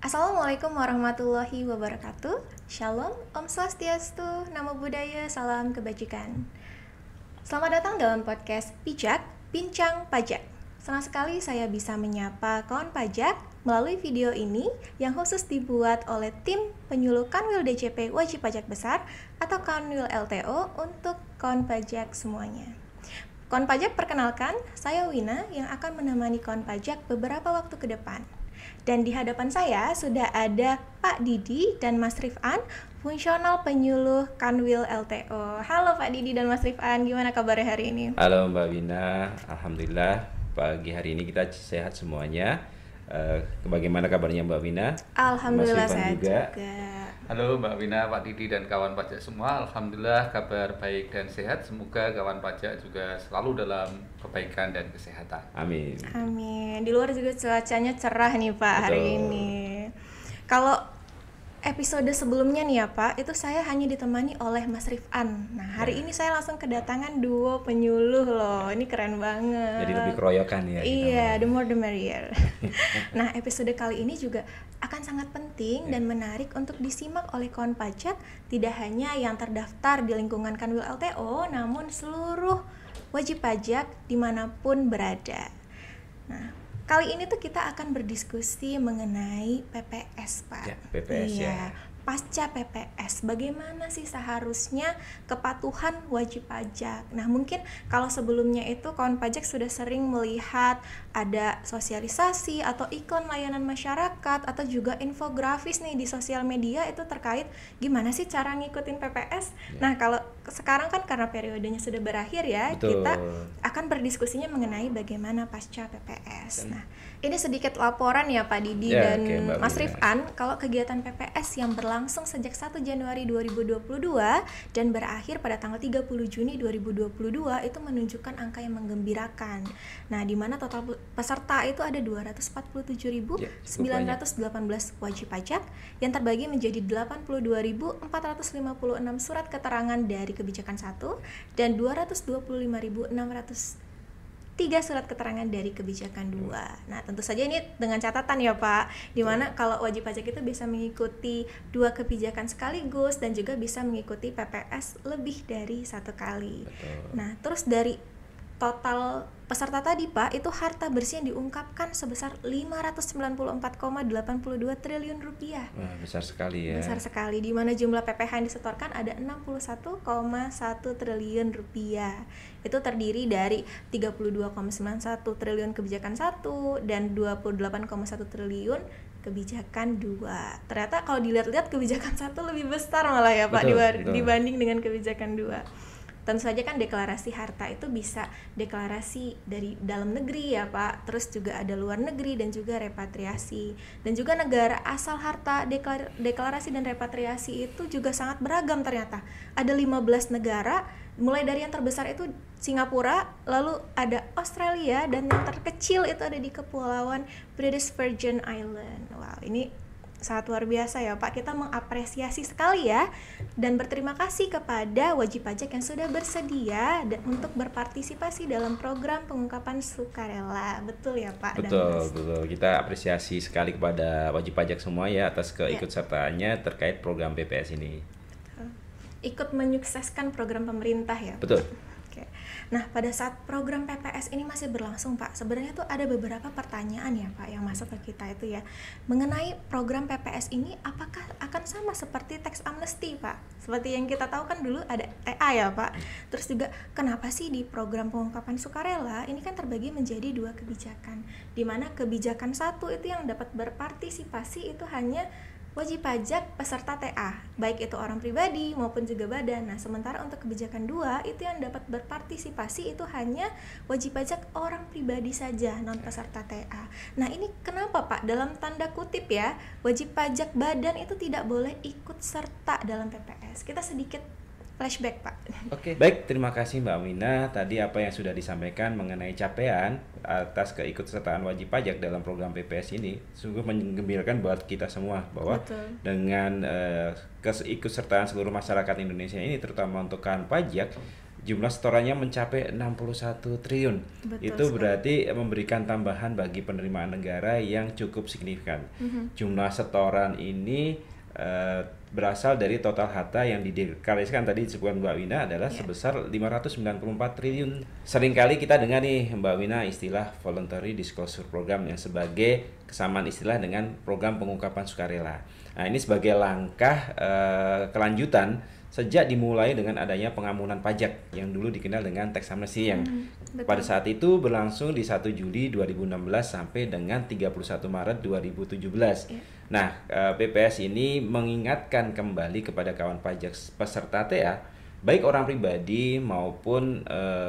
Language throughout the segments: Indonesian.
Assalamualaikum warahmatullahi wabarakatuh. Shalom, Om Swastiastu, Namo Buddhaya, salam kebajikan. Selamat datang dalam podcast Pijak, Bincang Pajak. Senang sekali saya bisa menyapa kawan pajak melalui video ini yang khusus dibuat oleh tim penyuluh Kanwil DJP Wajib Pajak Besar atau Kanwil LTO untuk kawan pajak semuanya. Kawan pajak, perkenalkan, saya Wina yang akan menemani kawan pajak beberapa waktu ke depan. Dan di hadapan saya sudah ada Pak Didi dan Mas Rifan, fungsional penyuluh Kanwil LTO. Halo Pak Didi dan Mas Rifan, gimana kabarnya hari ini? Halo Mbak Wina, Alhamdulillah pagi hari ini kita sehat semuanya. Bagaimana kabarnya Mbak Wina? Alhamdulillah sehat juga. Halo Mbak Wina, Pak Didi dan kawan pajak semua. Alhamdulillah kabar baik dan sehat. Semoga kawan pajak juga selalu dalam kebaikan dan kesehatan. Amin. Amin. Di luar juga cuacanya cerah nih Pak. Betul. Hari ini. Kalau episode sebelumnya nih ya Pak, itu saya hanya ditemani oleh Mas Rifan. Nah hari ini saya langsung kedatangan duo penyuluh loh. Ini keren banget. Jadi lebih keroyokan ya. Iya, the more the merrier. Nah episode kali ini juga akan sangat penting dan menarik untuk disimak oleh kawan pajak. Tidak hanya yang terdaftar di lingkungan Kanwil LTO, namun seluruh wajib pajak dimanapun berada. Nah, kali ini tuh kita akan berdiskusi mengenai PPS, Pak. Ya, PPS ya. Pasca PPS, bagaimana sih seharusnya kepatuhan wajib pajak? Nah, mungkin kalau sebelumnya itu kawan pajak sudah sering melihat ada sosialisasi atau iklan layanan masyarakat atau juga infografis nih di sosial media itu terkait gimana sih cara ngikutin PPS. Ya. Nah, kalau sekarang kan karena periodenya sudah berakhir ya, betul, kita akan berdiskusinya mengenai bagaimana pasca PPS. Nah, ini sedikit laporan ya Pak Didi dan Mas Rifan, kalau kegiatan PPS yang berlangsung sejak 1 Januari 2022 dan berakhir pada tanggal 30 Juni 2022 itu menunjukkan angka yang menggembirakan. Nah, di mana total peserta itu ada 247.918 wajib pajak yang terbagi menjadi 82.456 surat keterangan dari kebijakan 1 dan 225.603 surat keterangan dari kebijakan 2. Nah, tentu saja ini dengan catatan ya Pak, di mana kalau wajib pajak itu bisa mengikuti 2 kebijakan sekaligus dan juga bisa mengikuti PPS lebih dari 1 kali. Betul. Nah, terus dari total peserta tadi Pak, itu harta bersih yang diungkapkan sebesar 594,82 triliun rupiah. Wah, besar sekali ya. Besar sekali, di mana jumlah PPh yang disetorkan ada 61,1 triliun rupiah. Itu terdiri dari 32,91 triliun kebijakan 1 dan 28,1 triliun kebijakan 2. Ternyata kalau dilihat-lihat kebijakan 1 lebih besar malah ya Pak, betul. Dibanding dengan kebijakan 2. Tentu saja kan deklarasi harta itu bisa deklarasi dari dalam negeri ya Pak, terus juga ada luar negeri dan juga repatriasi. Dan juga negara asal harta deklarasi dan repatriasi itu juga sangat beragam ternyata. Ada 15 negara, mulai dari yang terbesar itu Singapura, lalu ada Australia, dan yang terkecil itu ada di Kepulauan British Virgin Island. Wow, ini sangat luar biasa ya Pak, kita mengapresiasi sekali ya dan berterima kasih kepada wajib pajak yang sudah bersedia untuk berpartisipasi dalam program pengungkapan sukarela. Betul ya Pak? Betul. Kita apresiasi sekali kepada wajib pajak semua ya atas keikutsertaannya terkait program PPS ini. Betul. Ikut menyukseskan program pemerintah ya. Betul. Nah, pada saat program PPS ini masih berlangsung Pak, sebenarnya tuh ada beberapa pertanyaan ya Pak yang masuk ke kita itu ya, mengenai program PPS ini apakah akan sama seperti tax amnesty Pak? Seperti yang kita tahu kan dulu ada TA ya Pak. Terus juga kenapa sih di program pengungkapan sukarela ini kan terbagi menjadi 2 kebijakan, di mana kebijakan 1 itu yang dapat berpartisipasi itu hanya wajib pajak peserta TA, baik itu orang pribadi maupun juga badan. Nah, sementara untuk kebijakan 2 itu yang dapat berpartisipasi itu hanya wajib pajak orang pribadi saja, non peserta TA. Nah, ini kenapa Pak? Dalam tanda kutip ya, wajib pajak badan itu tidak boleh ikut serta dalam PPS. Kita sedikit flashback Pak. Oke. Baik, terima kasih Mbak Wina. Tadi apa yang sudah disampaikan mengenai capaian atas keikutsertaan wajib pajak dalam program PPS ini sungguh menggembirakan buat kita semua bahwa dengan keikutsertaan seluruh masyarakat Indonesia ini terutama untuk kawan pajak jumlah setorannya mencapai 61 triliun. Betul Itu sekali. berarti memberikan tambahan bagi penerimaan negara yang cukup signifikan. Jumlah setoran ini berasal dari total harta yang dideklarasikan tadi disebutkan Mbak Wina adalah sebesar 594 triliun. Seringkali kita dengar nih Mbak Wina istilah voluntary disclosure program yang sebagai kesamaan istilah dengan program pengungkapan sukarela. Nah, ini sebagai langkah kelanjutan sejak dimulai dengan adanya pengampunan pajak yang dulu dikenal dengan tax amnesty yang pada saat itu berlangsung di 1 Juli 2016 sampai dengan 31 Maret 2017. Nah, PPS ini mengingatkan kembali kepada kawan pajak peserta TA, baik orang pribadi maupun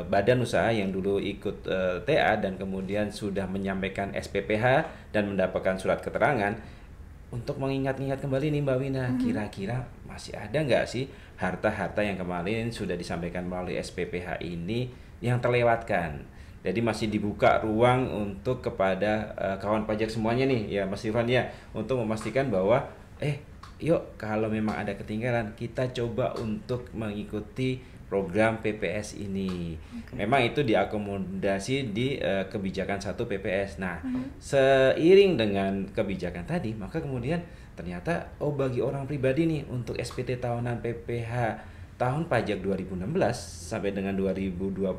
badan usaha yang dulu ikut TA dan kemudian sudah menyampaikan SPPH dan mendapatkan surat keterangan, untuk mengingat-ingat kembali nih Mbak Wina, kira-kira masih ada nggak sih harta-harta yang kemarin sudah disampaikan melalui SPPH ini yang terlewatkan? Jadi masih dibuka ruang untuk kepada kawan pajak semuanya nih ya Mas Irfan ya, untuk memastikan bahwa yuk kalau memang ada ketinggalan kita coba untuk mengikuti program PPS ini. Memang itu diakomodasi di kebijakan 1 PPS. Nah, seiring dengan kebijakan tadi, maka kemudian ternyata bagi orang pribadi nih untuk SPT tahunan PPH tahun pajak 2016 sampai dengan 2020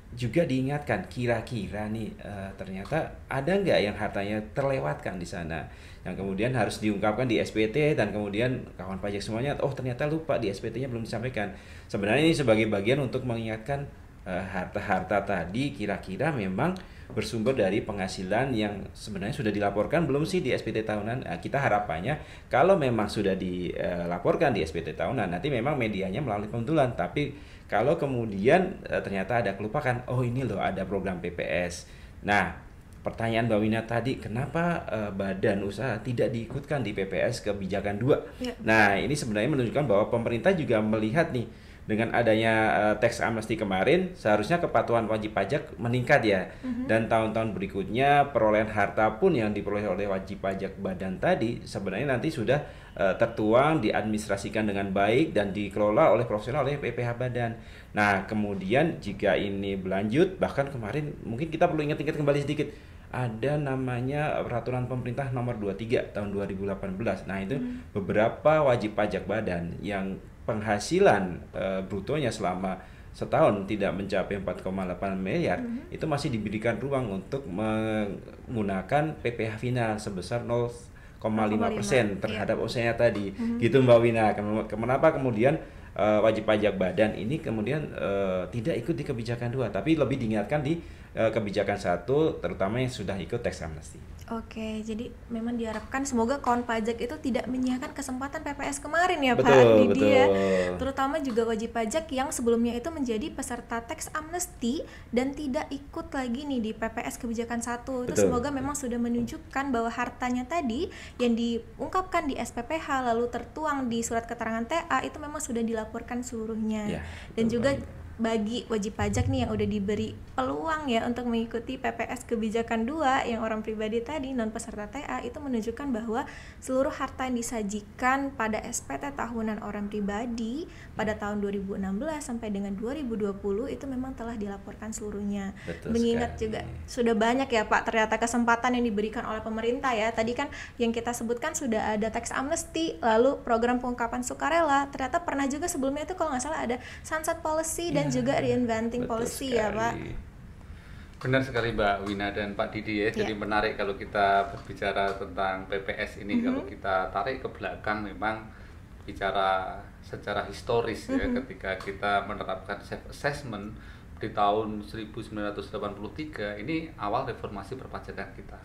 juga diingatkan kira-kira nih ternyata ada nggak yang hartanya terlewatkan di sana yang kemudian harus diungkapkan di SPT dan kemudian kawan pajak semuanya ternyata lupa di SPT-nya belum disampaikan. Sebenarnya ini sebagai bagian untuk mengingatkan harta-harta tadi kira-kira memang bersumber dari penghasilan yang sebenarnya sudah dilaporkan belum sih di SPT tahunan. Kita harapannya kalau memang sudah dilaporkan di SPT tahunan nanti memang medianya melalui pentulan, tapi kalau kemudian ternyata ada kelupakan, ini loh ada program PPS. Nah, pertanyaan Mbak Wina tadi, kenapa badan usaha tidak diikutkan di PPS kebijakan 2? Ya. Nah, ini sebenarnya menunjukkan bahwa pemerintah juga melihat nih, dengan adanya tax amnesty kemarin, seharusnya kepatuhan wajib pajak meningkat ya. Dan tahun-tahun berikutnya, perolehan harta pun yang diperoleh oleh wajib pajak badan tadi, sebenarnya nanti sudah tertuang, diadministrasikan dengan baik, dan dikelola oleh profesional oleh PPH badan. Nah, kemudian jika ini berlanjut, bahkan kemarin mungkin kita perlu ingat-ingat kembali sedikit, ada namanya peraturan pemerintah nomor 23 tahun 2018. Nah, itu beberapa wajib pajak badan yang penghasilan brutonya selama setahun tidak mencapai 4,8 miliar, itu masih diberikan ruang untuk menggunakan PPH final sebesar 0,5% terhadap usianya tadi. Gitu Mbak Wina. Kenapa kemudian wajib pajak badan ini kemudian tidak ikut di kebijakan 2, tapi lebih diingatkan di kebijakan 1, terutama yang sudah ikut tax amnesty. Oke, jadi memang diharapkan semoga kawan pajak itu tidak menyiapkan kesempatan PPS kemarin ya betul, Pak Didi betul. ya. Terutama juga wajib pajak yang sebelumnya itu menjadi peserta tax amnesty dan tidak ikut lagi nih di PPS kebijakan 1. Itu semoga memang sudah menunjukkan bahwa hartanya tadi yang diungkapkan di SPPH lalu tertuang di surat keterangan TA itu memang sudah dilaporkan seluruhnya. Ya, dan juga bagi wajib pajak nih yang udah diberi peluang ya untuk mengikuti PPS kebijakan 2 yang orang pribadi tadi non peserta TA, itu menunjukkan bahwa seluruh harta yang disajikan pada SPT tahunan orang pribadi pada tahun 2016 sampai dengan 2020 itu memang telah dilaporkan seluruhnya. Betul mengingat sekali. Juga sudah banyak ya Pak ternyata kesempatan yang diberikan oleh pemerintah ya. Tadi kan yang kita sebutkan sudah ada tax amnesty, lalu program pengungkapan sukarela, ternyata pernah juga sebelumnya itu kalau nggak salah ada sunset policy dan juga reinventing policy sekali. Ya Pak. Benar sekali Mbak Wina dan Pak Didi ya. Jadi menarik kalau kita berbicara tentang PPS ini. Kalau kita tarik ke belakang memang bicara secara historis ya, ketika kita menerapkan self assessment di tahun 1983 ini awal reformasi perpajakan kita.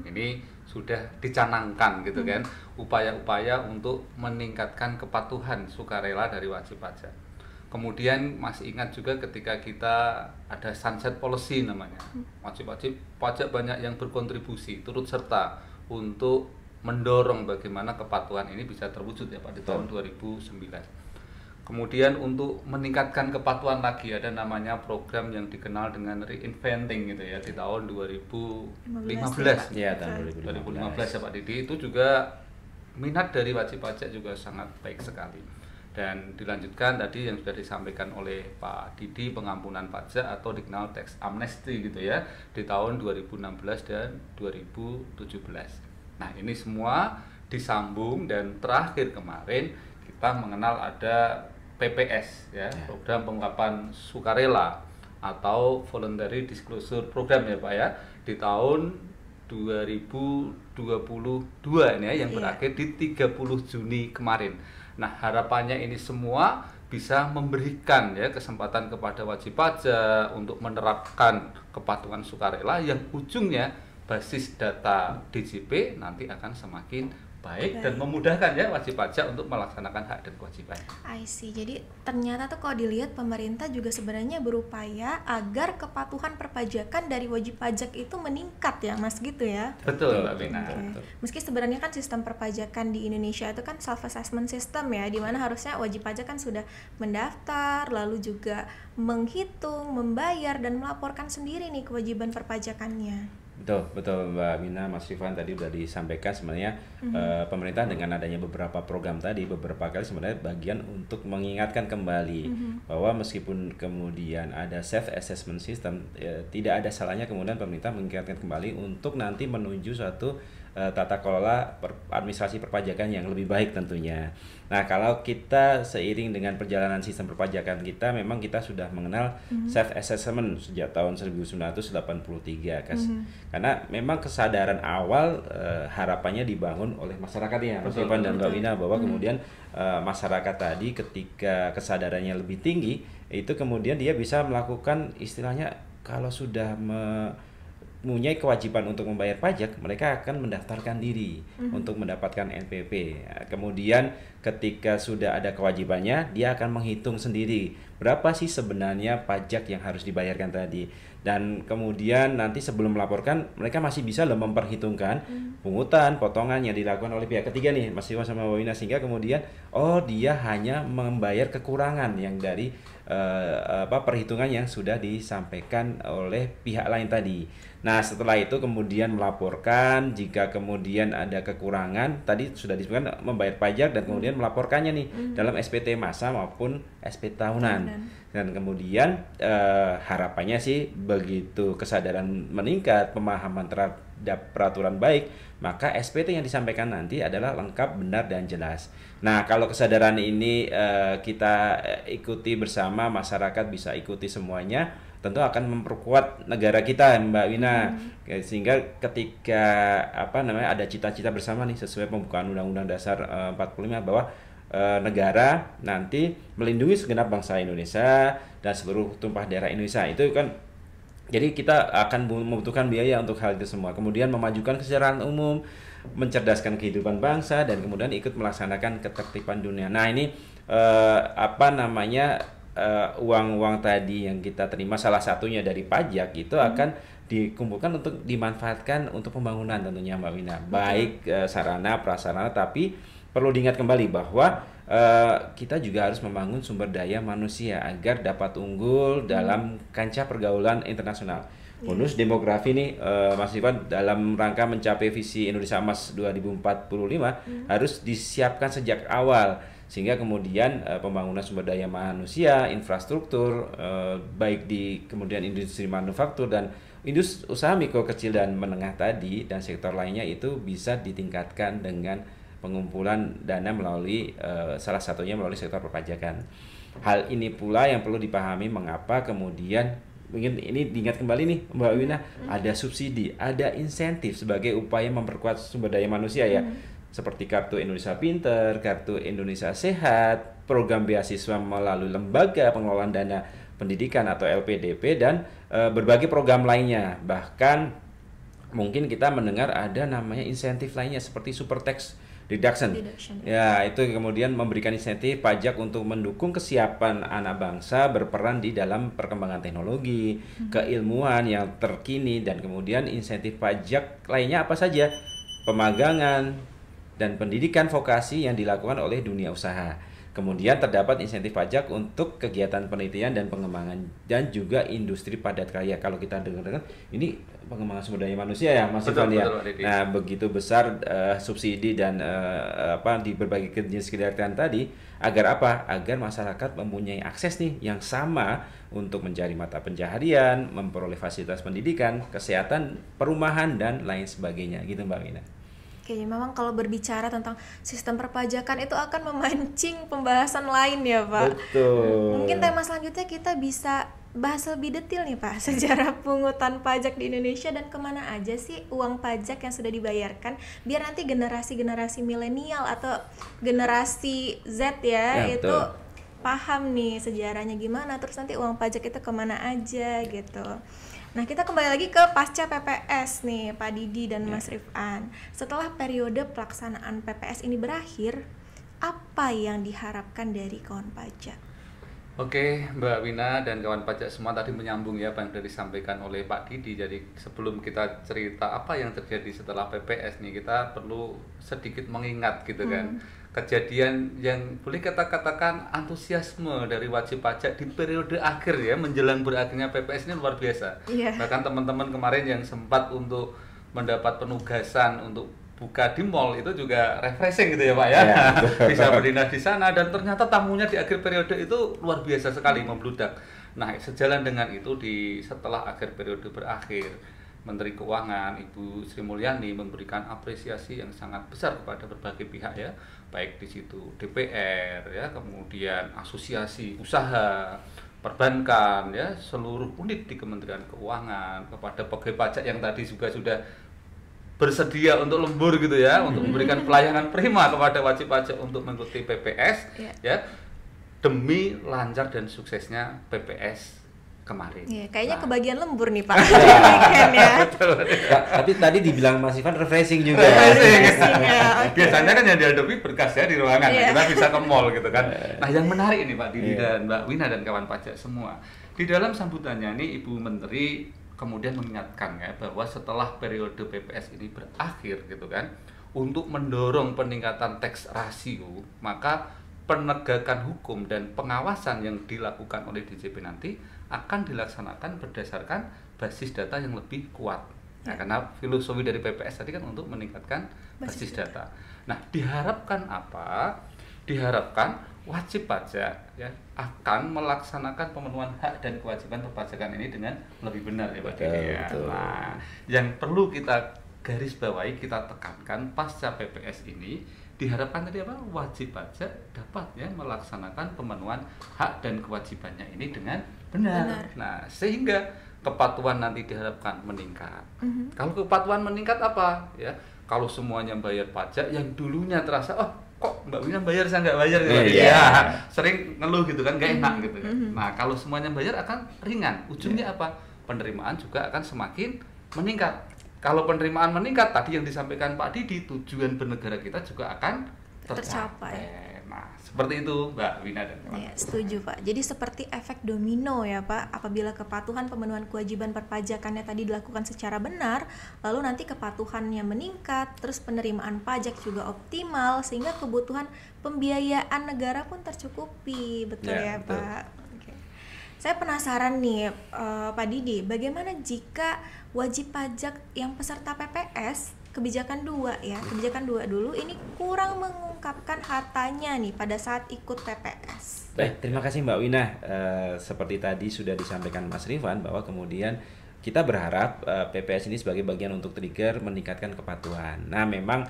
Ini sudah dicanangkan gitu kan, upaya-upaya untuk meningkatkan kepatuhan sukarela dari wajib pajak. Kemudian masih ingat juga ketika kita ada sunset policy namanya, wajib-wajib pajak banyak yang berkontribusi turut serta untuk mendorong bagaimana kepatuhan ini bisa terwujud ya Pak di tahun 2009. Kemudian untuk meningkatkan kepatuhan lagi ada namanya program yang dikenal dengan reinventing gitu ya di tahun 2015. Ya, tahun 2015 ya Pak Didi. Itu juga minat dari wajib pajak juga sangat baik sekali. Dan dilanjutkan tadi yang sudah disampaikan oleh Pak Didi, pengampunan pajak atau dikenal tax amnesty gitu ya, di tahun 2016 dan 2017. Nah, ini semua disambung dan terakhir kemarin kita mengenal ada PPS ya, program pengungkapan sukarela atau voluntary disclosure program ya Pak ya, di tahun 2022 ini ya, yang berakhir di 30 Juni kemarin. Nah, harapannya ini semua bisa memberikan ya kesempatan kepada wajib pajak untuk menerapkan kepatuhan sukarela yang ujungnya basis data DJP nanti akan semakin baik dan memudahkan ya wajib pajak untuk melaksanakan hak dan kewajiban. I see. Jadi ternyata tuh kalau dilihat pemerintah juga sebenarnya berupaya agar kepatuhan perpajakan dari wajib pajak itu meningkat ya Mas gitu ya. Betul Mbak Vina. Meski sebenarnya kan sistem perpajakan di Indonesia itu kan self assessment system ya, di mana harusnya wajib pajak kan sudah mendaftar, lalu juga menghitung, membayar dan melaporkan sendiri nih kewajiban perpajakannya. Betul Mbak Mina, Mas Rifan tadi sudah disampaikan sebenarnya pemerintah dengan adanya beberapa program tadi beberapa kali sebenarnya bagian untuk mengingatkan kembali bahwa meskipun kemudian ada self assessment system, tidak ada salahnya kemudian pemerintah mengingatkan kembali untuk nanti menuju suatu tata kelola administrasi perpajakan yang lebih baik tentunya. Nah, kalau kita seiring dengan perjalanan sistem perpajakan kita, memang kita sudah mengenal self assessment sejak tahun 1983 karena memang kesadaran awal harapannya dibangun oleh masyarakatnya, Mas Ivan dan Mbak Wina, bahwa kemudian masyarakat tadi ketika kesadarannya lebih tinggi itu kemudian dia bisa melakukan istilahnya kalau sudah mempunyai kewajiban untuk membayar pajak, mereka akan mendaftarkan diri untuk mendapatkan NPP. Kemudian ketika sudah ada kewajibannya, dia akan menghitung sendiri berapa sih sebenarnya pajak yang harus dibayarkan tadi. Dan kemudian nanti sebelum melaporkan, mereka masih bisa memperhitungkan pungutan, potongan yang dilakukan oleh pihak ketiga nih, Mas Iwan sama Mbak Wina, sehingga kemudian dia hanya membayar kekurangan yang dari perhitungan yang sudah disampaikan oleh pihak lain tadi. Nah, setelah itu kemudian melaporkan jika kemudian ada kekurangan, tadi sudah disebutkan membayar pajak dan kemudian melaporkannya nih dalam SPT masa maupun SPT tahunan. Dan kemudian harapannya sih begitu kesadaran meningkat, pemahaman terhadap peraturan baik, maka SPT yang disampaikan nanti adalah lengkap, benar, dan jelas. Nah, kalau kesadaran ini kita ikuti bersama, masyarakat bisa ikuti semuanya, tentu akan memperkuat negara kita, Mbak Wina. Sehingga ketika ada cita-cita bersama nih sesuai pembukaan Undang-Undang Dasar 45 bahwa negara nanti melindungi segenap bangsa Indonesia dan seluruh tumpah darah Indonesia. Itu kan jadi kita akan membutuhkan biaya untuk hal itu semua. Kemudian memajukan kesejahteraan umum, mencerdaskan kehidupan bangsa, dan kemudian ikut melaksanakan ketertiban dunia. Nah, ini uang-uang tadi yang kita terima, salah satunya dari pajak, itu akan dikumpulkan untuk dimanfaatkan untuk pembangunan tentunya, Mbak Wina. Baik sarana prasarana, tapi perlu diingat kembali bahwa kita juga harus membangun sumber daya manusia agar dapat unggul dalam kancah pergaulan internasional. Bonus demografi nih, Mas Ivan, dalam rangka mencapai visi Indonesia Emas 2045 harus disiapkan sejak awal, sehingga kemudian pembangunan sumber daya manusia, infrastruktur, baik di kemudian industri manufaktur dan industri usaha mikro, kecil, dan menengah tadi, dan sektor lainnya itu bisa ditingkatkan dengan pengumpulan dana melalui salah satunya melalui sektor perpajakan. Hal ini pula yang perlu dipahami mengapa kemudian mungkin ini diingat kembali nih Mbak Wina, ada subsidi, ada insentif sebagai upaya memperkuat sumber daya manusia ya. Seperti Kartu Indonesia Pinter, Kartu Indonesia Sehat, program beasiswa melalui Lembaga Pengelolaan Dana Pendidikan atau LPDP, dan berbagai program lainnya. Bahkan mungkin kita mendengar ada namanya insentif lainnya seperti super tax deduction. Ya, itu kemudian memberikan insentif pajak untuk mendukung kesiapan anak bangsa berperan di dalam perkembangan teknologi, keilmuan yang terkini, dan kemudian insentif pajak lainnya apa saja? Pemagangan dan pendidikan vokasi yang dilakukan oleh dunia usaha. Kemudian terdapat insentif pajak untuk kegiatan penelitian dan pengembangan dan juga industri padat karya. Kalau kita dengar-dengar ini pengembangan sumber daya manusia ya, Mas Ivan ya. Nah, begitu besar subsidi dan di berbagai jenis kegiatan tadi agar apa? Agar masyarakat mempunyai akses nih yang sama untuk mencari mata pencaharian, memperoleh fasilitas pendidikan, kesehatan, perumahan dan lain sebagainya gitu Mbak Wina. Oke, memang kalau berbicara tentang sistem perpajakan itu akan memancing pembahasan lain ya Pak. Betul. Mungkin tema selanjutnya kita bisa bahas lebih detail nih Pak, sejarah pungutan pajak di Indonesia dan kemana aja sih uang pajak yang sudah dibayarkan, biar nanti generasi-generasi milenial atau generasi Z ya itu betul. paham nih sejarahnya gimana, terus nanti uang pajak itu kemana aja gitu. Nah, kita kembali lagi ke pasca PPS nih, Pak Didi dan Mas Rifan. Setelah periode pelaksanaan PPS ini berakhir, apa yang diharapkan dari kawan pajak? Oke, Mbak Wina dan kawan pajak semua tadi menyambung ya apa yang sudah disampaikan oleh Pak Didi. Jadi sebelum kita cerita apa yang terjadi setelah PPS nih, kita perlu sedikit mengingat gitu kan. Kejadian yang boleh kita katakan antusiasme dari wajib pajak di periode akhir ya, menjelang berakhirnya PPS ini luar biasa. Bahkan teman-teman kemarin yang sempat untuk mendapat penugasan untuk buka di mall itu juga refreshing gitu ya Pak ya, bisa berdinas di sana dan ternyata tamunya di akhir periode itu luar biasa sekali membludak. Nah, sejalan dengan itu setelah akhir periode berakhir, Menteri Keuangan Ibu Sri Mulyani memberikan apresiasi yang sangat besar kepada berbagai pihak ya, baik di situ DPR ya, kemudian asosiasi usaha, perbankan ya, seluruh unit di Kementerian Keuangan, kepada pegawai pajak yang tadi juga sudah bersedia untuk lembur gitu ya, untuk memberikan pelayanan prima kepada wajib pajak untuk mengikuti PPS ya, demi lancar dan suksesnya PPS kemarin. Kayaknya kebagian lembur nih Pak. Ya. Tapi tadi dibilang Mas Ivan refreshing juga. Biasanya kan yang dihadapi berkas ya di ruangan, kita bisa ke mall gitu kan. Nah, yang menarik ini Pak Didi dan Mbak Wina dan kawan pajak semua, di dalam sambutannya ini Ibu Menteri kemudian mengingatkan ya bahwa setelah periode PPS ini berakhir gitu kan, untuk mendorong peningkatan tax ratio, maka penegakan hukum dan pengawasan yang dilakukan oleh DJP nanti akan dilaksanakan berdasarkan basis data yang lebih kuat. Nah, karena filosofi dari PPS tadi kan untuk meningkatkan basis data. Nah, diharapkan apa? Diharapkan wajib pajak ya akan melaksanakan pemenuhan hak dan kewajiban perpajakan ini dengan lebih benar ya Pak Didi ya. Nah, yang perlu kita garis bawahi, kita tekankan pasca PPS ini diharapkan tadi apa? Wajib pajak dapat ya melaksanakan pemenuhan hak dan kewajibannya ini dengan benar. Nah, sehingga kepatuhan nanti diharapkan meningkat. Kalau kepatuhan meningkat apa ya? Kalau semuanya bayar pajak yang dulunya terasa kok Mbak Wina bayar saya nggak bayar gitu sering ngeluh gitu kan, nggak enak gitu kan. Nah, kalau semuanya bayar akan ringan, ujungnya apa? Penerimaan juga akan semakin meningkat. Kalau penerimaan meningkat, tadi yang disampaikan Pak Didi, tujuan bernegara kita juga akan tercapai. Nah, seperti itu Mbak Wina dan kawan. Setuju Pak. Jadi seperti efek domino ya Pak, apabila kepatuhan pemenuhan kewajiban perpajakannya tadi dilakukan secara benar, lalu nanti kepatuhannya meningkat, terus penerimaan pajak juga optimal, sehingga kebutuhan pembiayaan negara pun tercukupi. Betul ya betul. Pak? Saya penasaran nih Pak Didi, bagaimana jika wajib pajak yang peserta PPS kebijakan 2 ya, kebijakan 2 dulu ini kurang mengungkapkan hartanya nih pada saat ikut PPS. Terima kasih Mbak Wina. Seperti tadi sudah disampaikan Mas Rifan bahwa kemudian kita berharap PPS ini sebagai bagian untuk trigger meningkatkan kepatuhan. Nah, memang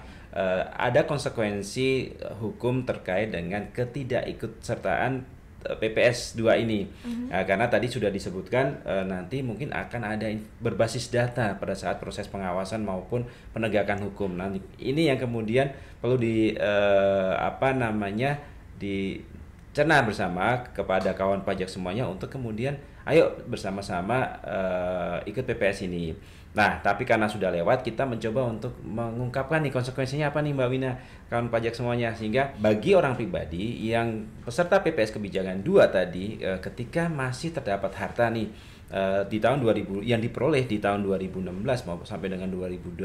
ada konsekuensi hukum terkait dengan ketidakikutsertaan PPS 2 ini. Karena tadi sudah disebutkan nanti mungkin akan ada berbasis data pada saat proses pengawasan maupun penegakan hukum. Nanti ini yang kemudian perlu dicerna bersama kepada kawan pajak semuanya untuk kemudian ayo bersama-sama ikut PPS ini. Nah, tapi karena sudah lewat, kita mencoba untuk mengungkapkan nih konsekuensinya apa nih Mbak Wina, kawan pajak semuanya, sehingga bagi orang pribadi yang peserta PPS kebijakan 2 tadi, ketika masih terdapat harta nih di tahun 2000 yang diperoleh di tahun 2016 maupun sampai dengan 2020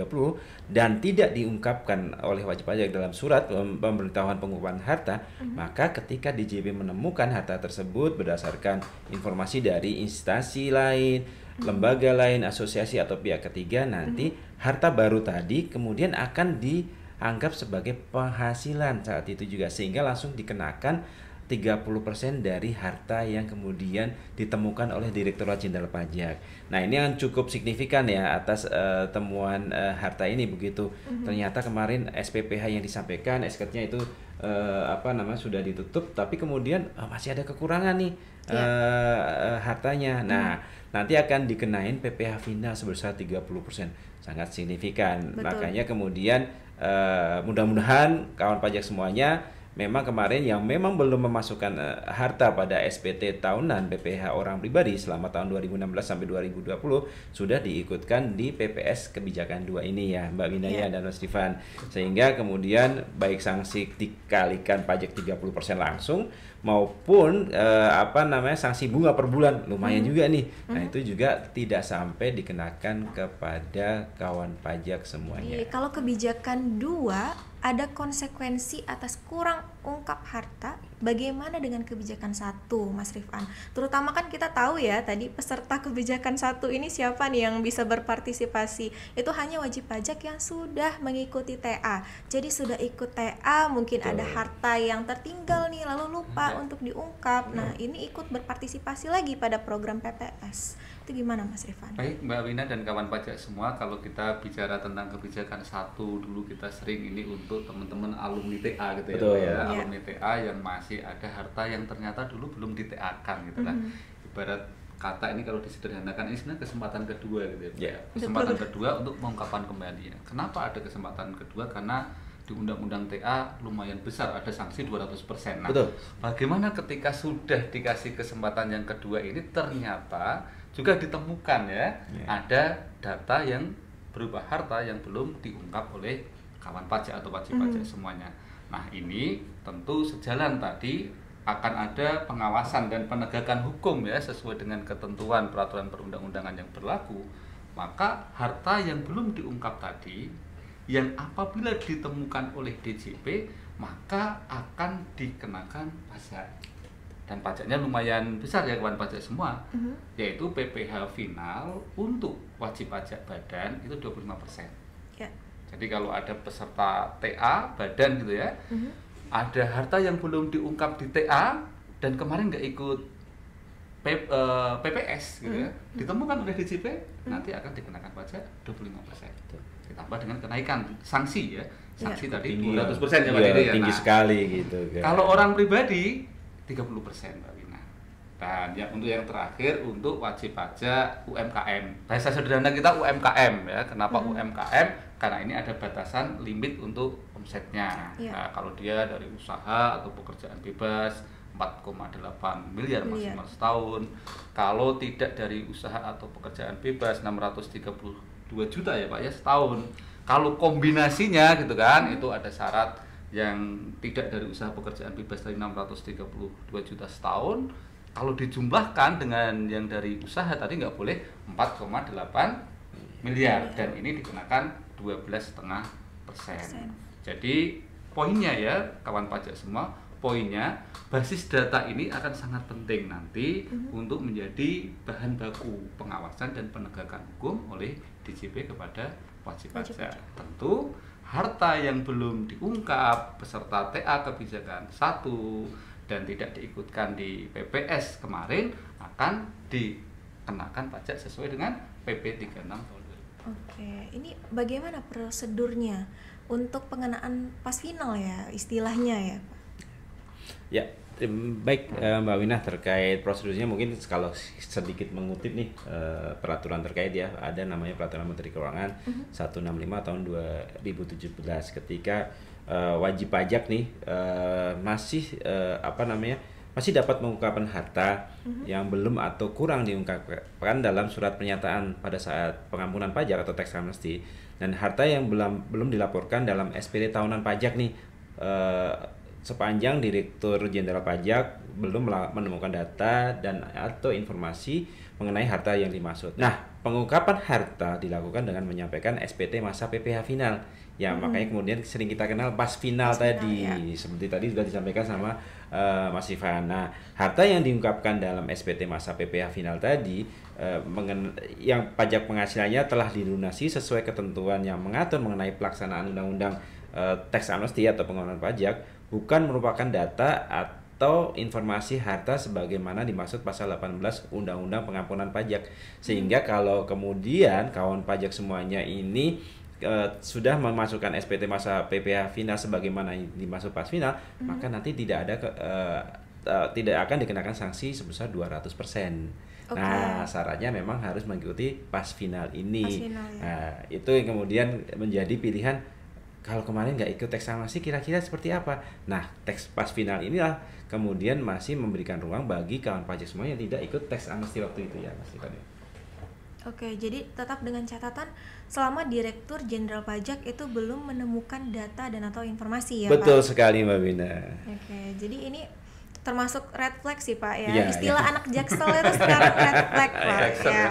dan tidak diungkapkan oleh wajib pajak dalam surat pemberitahuan pengungkapan harta, maka ketika DJP menemukan harta tersebut berdasarkan informasi dari instansi lain, lembaga lain, asosiasi atau pihak ketiga, nanti harta baru tadi kemudian akan dianggap sebagai penghasilan saat itu juga, sehingga langsung dikenakan 30% dari harta yang kemudian ditemukan oleh Direktorat Jenderal Pajak. Nah, ini yang cukup signifikan ya atas temuan harta ini begitu. Ternyata kemarin SPPH yang disampaikan SK-nya itu sudah ditutup, tapi kemudian masih ada kekurangan nih hartanya. Nah, nanti akan dikenain PPh final sebesar 30%. Sangat signifikan. Betul. Makanya kemudian mudah-mudahan kawan pajak semuanya memang kemarin yang memang belum memasukkan harta pada SPT tahunan PPh orang pribadi selama tahun 2016 sampai 2020 sudah diikutkan di PPS kebijakan 2 ini ya Mbak Winaya dan Mas Rifan, sehingga kemudian baik sanksi dikalikan pajak 30% langsung maupun sanksi bunga per bulan lumayan juga nih. Nah, itu juga tidak sampai dikenakan kepada kawan pajak semuanya. Kalau kebijakan 2 ada konsekuensi atas kurang ungkap harta, bagaimana dengan kebijakan 1, Mas Rifan? Terutama kan kita tahu ya tadi peserta kebijakan 1 ini siapa nih yang bisa berpartisipasi? Itu hanya wajib pajak yang sudah mengikuti TA. Jadi sudah ikut TA, mungkin ada harta yang tertinggal nih lalu lupa untuk diungkap. Nah, ini ikut berpartisipasi lagi pada program PPS. Itu gimana Mas Rifan? Baik Mbak Wina dan kawan pajak semua, kalau kita bicara tentang kebijakan 1 dulu kita sering ini untuk teman-teman alumni TA gitu ya, alumni TA yang masih ada harta yang ternyata dulu belum di TA-kan gitu kan. Ibarat kata ini kalau disederhanakan ini sebenarnya kesempatan kedua gitu ya. Kesempatan kedua untuk mengungkapkan kembali. Kenapa ada kesempatan kedua? Karena di Undang-Undang TA lumayan besar, ada sanksi 200%. Nah, bagaimana ketika sudah dikasih kesempatan yang kedua ini ternyata juga ditemukan ada data yang berupa harta yang belum diungkap oleh kawan pajak atau wajib pajak semuanya. Nah, ini tentu sejalan tadi akan ada pengawasan dan penegakan hukum ya sesuai dengan ketentuan peraturan perundang-undangan yang berlaku. Maka harta yang belum diungkap tadi yang apabila ditemukan oleh DJP maka akan dikenakan pajak. Dan pajaknya lumayan besar ya kawan pajak semua, yaitu PPh final untuk wajib pajak badan itu 25%. Jadi kalau ada peserta TA badan gitu ya, ada harta yang belum diungkap di TA dan kemarin nggak ikut PPS gitu ya, ditemukan oleh DJP, nanti akan dikenakan pajak 25%. Ditambah dengan kenaikan sanksi ya, sanksi tadi 200% ya Pak Didi ya. Tinggi sekali gitu kan. Kalau orang pribadi 30% Mbak Wina. Dan untuk yang terakhir untuk wajib pajak UMKM. Bahasa sederhana kita UMKM ya. Kenapa UMKM? Karena ini ada batasan limit untuk omsetnya. Nah, kalau dia dari usaha atau pekerjaan bebas 4,8 miliar maksimal setahun. Kalau tidak dari usaha atau pekerjaan bebas 632 juta ya Pak ya setahun. Kalau kombinasinya gitu kan itu ada syarat yang tidak dari usaha pekerjaan bebas dari 632 juta setahun. Kalau dijumlahkan dengan yang dari usaha tadi nggak boleh 4,8 miliar dan ini dikenakan 12,5%. Jadi poinnya ya kawan pajak semua, poinnya basis data ini akan sangat penting nanti untuk menjadi bahan baku pengawasan dan penegakan hukum oleh DJP kepada wajib pajak. Tentu harta yang belum diungkap peserta TA kebijakan 1 dan tidak diikutkan di PPS kemarin akan dikenakan pajak sesuai dengan PP 36 tahun 2000. Oke, ini bagaimana prosedurnya untuk pengenaan pas final ya istilahnya ya Pak? Ya, baik Mbak Wina, terkait prosedurnya mungkin kalau sedikit mengutip nih peraturan terkait ya, ada namanya Peraturan Menteri Keuangan 165 tahun 2017 ketika wajib pajak nih masih dapat mengungkapkan harta yang belum atau kurang diungkapkan dalam surat pernyataan pada saat pengampunan pajak atau tax amnesty, dan harta yang belum dilaporkan dalam SPT tahunan pajak nih sepanjang Direktur Jenderal Pajak belum menemukan data dan atau informasi mengenai harta yang dimaksud. Nah, pengungkapan harta dilakukan dengan menyampaikan SPT masa PPh final. Ya, makanya kemudian sering kita kenal pas final tadi. Ya. Seperti tadi sudah disampaikan sama Mas Ivan. Nah, harta yang diungkapkan dalam SPT masa PPh final tadi yang pajak penghasilannya telah dilunasi sesuai ketentuan yang mengatur mengenai pelaksanaan undang-undang tax amnesty atau pengampunan pajak, bukan merupakan data atau informasi harta sebagaimana dimaksud pasal 18 Undang-Undang Pengampunan Pajak. Sehingga kalau kemudian kawan pajak semuanya ini sudah memasukkan SPT masa PPh final sebagaimana dimaksud pas final, maka nanti tidak ada tidak akan dikenakan sanksi sebesar 200%. Nah, syaratnya memang harus mengikuti pas final ini. Pas final, ya. Nah, itu yang kemudian menjadi pilihan. Kalau kemarin nggak ikut teks amnesty, kira-kira seperti apa? Nah, teks pas final inilah kemudian masih memberikan ruang bagi kawan pajak semua yang tidak ikut teks amnesty waktu itu ya, Mas Ivan. Oke, jadi tetap dengan catatan selama Direktur Jenderal Pajak itu belum menemukan data dan atau informasi ya, Betul Pak? sekali, Mbak Wina. Oke, jadi ini termasuk red flag sih Pak ya. Iya, Istilah anak Jaksel itu sekarang red flag Pak ya.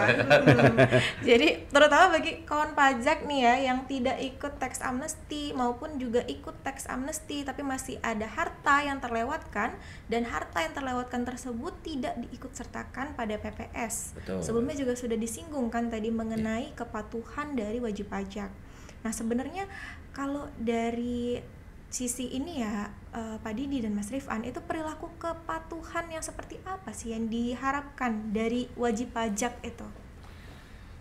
Jadi terutama bagi kawan pajak nih ya yang tidak ikut tax amnesty maupun juga ikut tax amnesty tapi masih ada harta yang terlewatkan dan harta yang terlewatkan tersebut tidak diikut sertakan pada PPS. Betul. Sebelumnya juga sudah disinggung kan tadi mengenai kepatuhan dari wajib pajak. Nah, sebenarnya kalau dari sisi ini ya Pak Didi dan Mas Rifan, itu perilaku kepatuhan yang seperti apa sih yang diharapkan dari wajib pajak itu?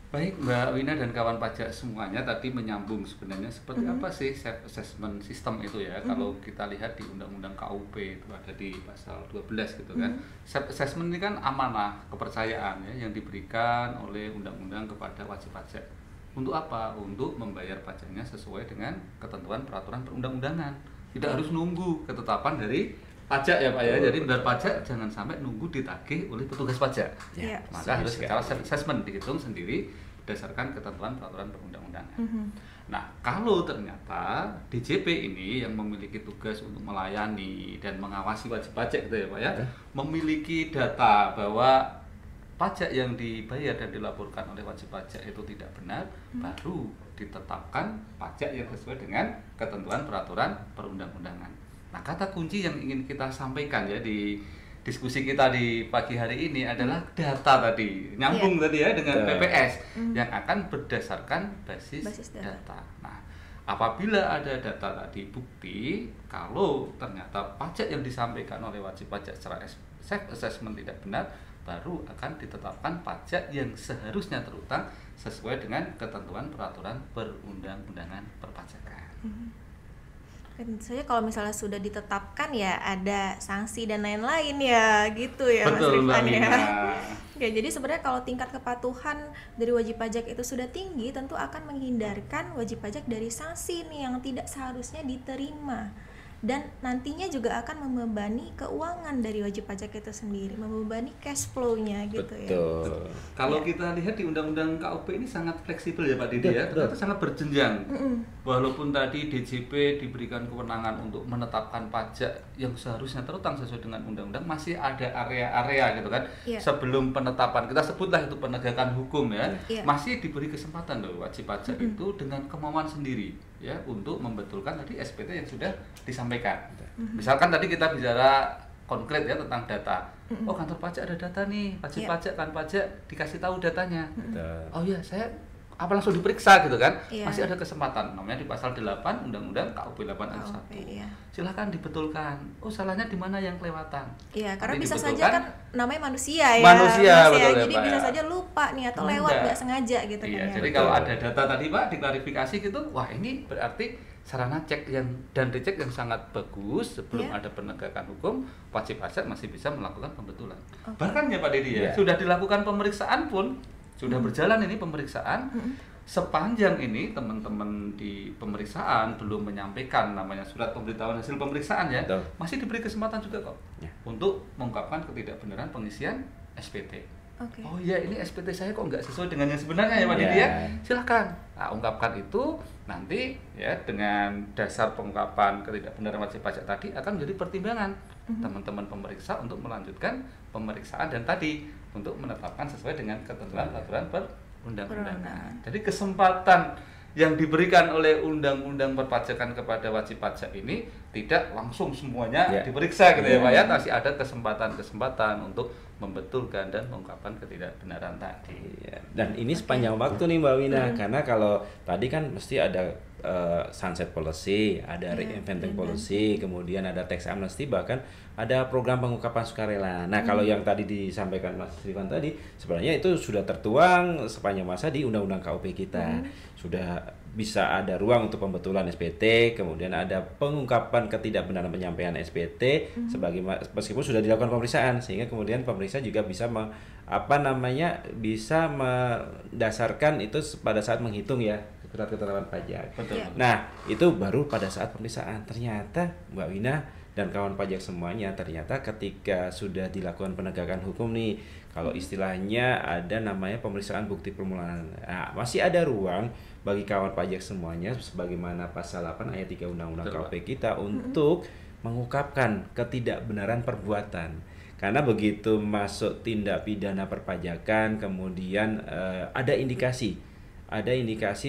Baik Mbak Wina dan kawan pajak semuanya, tadi menyambung sebenarnya seperti apa sih self assessment system itu ya. Kalau kita lihat di Undang-Undang KUP itu ada di pasal 12 gitu kan. Self assessment ini kan amanah kepercayaan ya yang diberikan oleh undang-undang kepada wajib pajak. Untuk apa? Untuk membayar pajaknya sesuai dengan ketentuan peraturan perundang-undangan. Tidak harus nunggu ketetapan dari pajak ya Pak ya. Jadi bayar pajak jangan sampai nunggu ditagih oleh petugas pajak. Ya. Maka harus secara self-assessment dihitung sendiri berdasarkan ketentuan peraturan perundang-undangan. Nah, kalau ternyata DJP ini yang memiliki tugas untuk melayani dan mengawasi wajib pajak gitu ya Pak ya, memiliki data bahwa pajak yang dibayar dan dilaporkan oleh wajib pajak itu tidak benar, baru ditetapkan pajak yang sesuai dengan ketentuan peraturan perundang-undangan. Nah, kata kunci yang ingin kita sampaikan ya di diskusi kita di pagi hari ini adalah data tadi, nyambung tadi ya dengan PPS yang akan berdasarkan basis data. Nah, apabila ada data tadi bukti kalau ternyata pajak yang disampaikan oleh wajib pajak secara self assessment tidak benar, baru akan ditetapkan pajak yang seharusnya terutang sesuai dengan ketentuan peraturan perundang-undangan perpajakan. Tentu saja kalau misalnya sudah ditetapkan ya ada sanksi dan lain-lain ya gitu ya. Betul, Mas Rifan Mbak ya. Nina. Ya, jadi sebenarnya kalau tingkat kepatuhan dari wajib pajak itu sudah tinggi, tentu akan menghindarkan wajib pajak dari sanksi nih yang tidak seharusnya diterima. Dan nantinya juga akan membebani keuangan dari wajib pajak itu sendiri, membebani cash flow-nya gitu ya. Betul. Kalau kita lihat di Undang-Undang KUP ini sangat fleksibel ya Pak Didi ya, ternyata sangat berjenjang. Walaupun tadi DJP diberikan kewenangan untuk menetapkan pajak yang seharusnya terutang sesuai dengan undang-undang, masih ada area-area gitu kan. Sebelum penetapan, kita sebutlah itu penegakan hukum ya, masih diberi kesempatan loh wajib pajak itu dengan kemauan sendiri ya untuk membetulkan tadi SPT yang sudah disampaikan. Misalkan tadi kita bicara konkret ya tentang data. Oh, kantor pajak ada data nih, wajib pajak kan pajak dikasih tahu datanya. Oh iya, saya apa langsung diperiksa gitu kan. Masih ada kesempatan, namanya di pasal 8 Undang-Undang KUP 8 ayat 1. Silahkan dibetulkan. Oh, salahnya di mana yang kelewatan. Iya, karena bisa saja kan namanya manusia ya. Manusia betul, jadi ya, bisa Pak. saja lupa nih atau lewat nggak sengaja gitu kan. Jadi kalau ada data tadi Pak diklarifikasi gitu, wah ini berarti sarana cek yang dan dicek yang sangat bagus sebelum ada penegakan hukum, wajib pajak masih bisa melakukan pembetulan. Bahkan ya Pak Didi ya, sudah dilakukan pemeriksaan pun, sudah berjalan ini pemeriksaan, sepanjang ini teman-teman di pemeriksaan belum menyampaikan namanya surat pemberitahuan hasil pemeriksaan ya, masih diberi kesempatan juga kok untuk mengungkapkan ketidakbenaran pengisian SPT. Oke. Oh iya, ini SPT saya kok nggak sesuai dengan yang sebenarnya ya Pak Iya. Didi ya. Silakan. Nah, ungkapkan itu nanti ya dengan dasar pengungkapan ketidakbenaran wajib pajak tadi akan menjadi pertimbangan teman-teman pemeriksa untuk melanjutkan pemeriksaan dan tadi untuk menetapkan sesuai dengan ketentuan aturan perundang-undangan. Jadi kesempatan yang diberikan oleh undang-undang perpajakan kepada wajib pajak ini tidak langsung semuanya Ya. diperiksa gitu ya Pak ya, masih ada kesempatan-kesempatan untuk membetulkan dan mengungkapkan ketidakbenaran tadi. Iya. Dan ini sepanjang waktu nih Mbak Wina, karena kalau tadi kan mesti ada sunset policy, ada reinventing policy, kemudian ada tax amnesty, bahkan ada program pengungkapan sukarela. Nah, kalau yang tadi disampaikan Mas Rifan tadi, sebenarnya itu sudah tertuang sepanjang masa di Undang-Undang KUP kita. Sudah bisa ada ruang untuk pembetulan SPT, kemudian ada pengungkapan ketidakbenaran penyampaian SPT sebagai meskipun sudah dilakukan pemeriksaan, sehingga kemudian pemeriksa juga bisa bisa mendasarkan itu pada saat menghitung ya surat keterangan pajak. Betul. Nah, itu baru pada saat pemeriksaan. Ternyata Mbak Wina dan kawan pajak semuanya, ternyata ketika sudah dilakukan penegakan hukum nih, kalau istilahnya ada namanya pemeriksaan bukti permulaan. Nah, masih ada ruang bagi kawan pajak semuanya sebagaimana pasal 8 ayat 3 Undang-Undang KUP kita untuk mengungkapkan ketidakbenaran perbuatan. Karena begitu masuk tindak pidana perpajakan, kemudian ada indikasi